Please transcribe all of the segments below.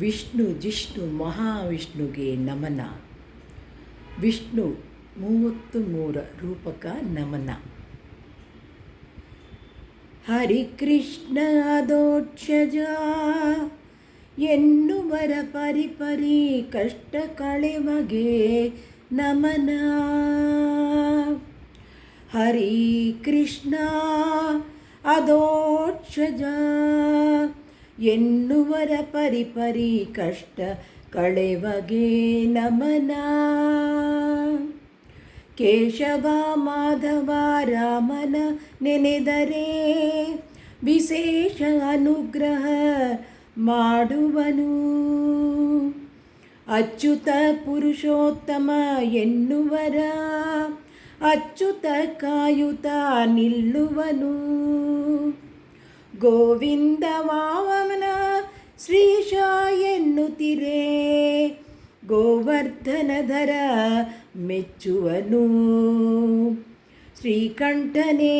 ವಿಷ್ಣು ಜಿಷ್ಣು ಮಹಾವಿಷ್ಣುಗೆ ನಮನ. ವಿಷ್ಣು 33 ರೂಪಕ ನಮನ. ಹರಿಕೃಷ್ಣ ಅದೋಕ್ಷಜ ಎನ್ನುವರ ಪರಿಪರಿ ಕಷ್ಟ ಕಳೆವಗೆ ನಮನ. ಹರಿ ಕೃಷ್ಣ ಅದೋಕ್ಷಜ ಎನ್ನುವರ ಪರಿಪರಿ ಕಷ್ಟ ಕಳೆವಗೆ ನಮನ. ಕೇಶವ ಮಾಧವ ರಾಮನ ನೆನೆದರೆ ವಿಶೇಷ ಅನುಗ್ರಹ ಮಾಡುವನು. ಅಚ್ಯುತ ಪುರುಷೋತ್ತಮ ಎನ್ನುವರ ಅಚ್ಯುತ ಕಾಯುತ ನಿಲ್ಲುವನು. ಗೋವಿಂದ ವಾಮನ ಶ್ರೀಶ ಎನ್ನುತ್ತಿರೆ ಗೋವರ್ಧನಧರ ಮೆಚ್ಚುವನು. ಶ್ರೀಕಂಠನೇ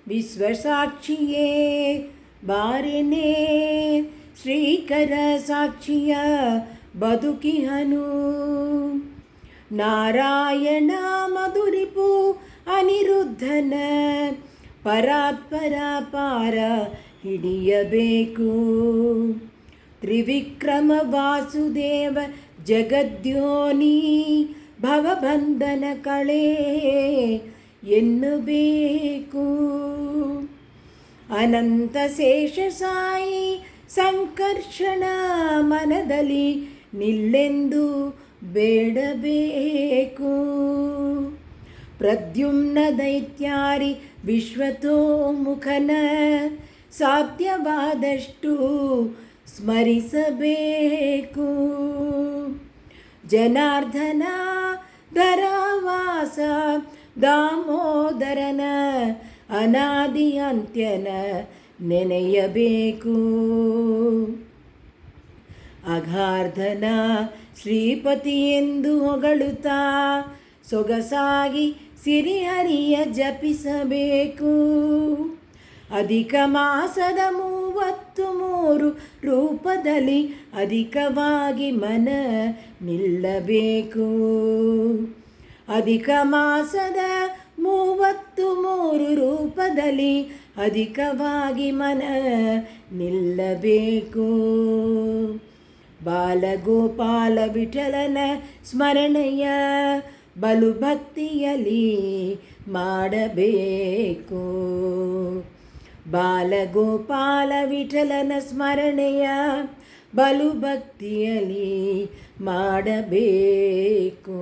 ವಿಶ್ವಸಾಕ್ಷಿಯೇ ಬಾರೆನೆ ಶ್ರೀಕರ ಸಾಕ್ಷಿಯ ಬದುಕಿಹನು. ನಾರಾಯಣ ಮಧುರಿಪು ಅನಿರುದ್ಧನ ಪರಾತ್ಪರ ಪಾರ ಹಿಡಿಯಬೇಕು. ತ್ರಿವಿಕ್ರಮ ವಾಸುದೇವ ಜಗದ್ಯೋನಿ ಭವಬಂಧನ ಕಳೆ ಎನ್ನಬೇಕು. ಅನಂತ ಶೇಷ ಸಾಯಿ ಸಂಕರ್ಷಣ ಮನದಲ್ಲಿ ನಿಲ್ಲೆಂದು ಬೇಡಬೇಕು. ಪ್ರದ್ಯುಮ್ನ ದೈತ್ಯಾರಿ ವಿಶ್ವತೋಮುಖನ ಸಾಧ್ಯವಾದಷ್ಟು ಸ್ಮರಿಸಬೇಕು. ಜನಾರ್ದನ ಧರವಾಸ ದಾಮೋದರನ ಅನಾದಿ ಅಂತ್ಯನ ನೆನೆಯಬೇಕು. ಅಗಾರ್ಧನ ಶ್ರೀಪತಿ ಎಂದು ಹೊಗಳುತ್ತಾ ಸೊಗಸಾಗಿ ಸಿರಿಹರಿಯ ಜಪಿಸಬೇಕು. ಅಧಿಕ ಮಾಸದ 33 ರೂಪದಲ್ಲಿ ಅಧಿಕವಾಗಿ ಮನ ನಿಲ್ಲಬೇಕು. ಅಧಿಕ ಮಾಸದ 33 ರೂಪದಲ್ಲಿ ಅಧಿಕವಾಗಿ ಮನ ನಿಲ್ಲಬೇಕು. ಬಾಲಗೋಪಾಲ ವಿಠಲನ ಸ್ಮರಣೆಯ ಬಲು ಭಕ್ತಿಯಲ್ಲಿ ಮಾಡಬೇಕು. ಬಾಲಗೋಪಾಲ ವಿಠಲನ ಸ್ಮರಣೆಯ ಬಲು ಭಕ್ತಿಯಲ್ಲಿ ಮಾಡಬೇಕು.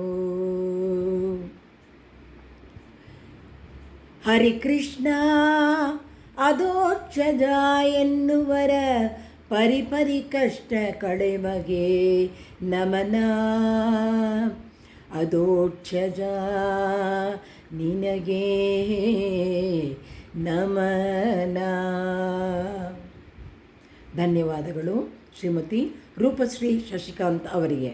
ಹರಿಕೃಷ್ಣ ಅದೋಕ್ಷಜ ಎನ್ನುವರ ಪರಿಪರಿ ಕಷ್ಟ ಕಳೆವಗೆ ನಮನ. ಅದೋಕ್ಷಜ ನಿನಗೆ ನಮನ. ಧನ್ಯವಾದಗಳು ಶ್ರೀಮತಿ ರೂಪಶ್ರೀ ಶಶಿಕಾಂತ್ ಅವರಿಗೆ.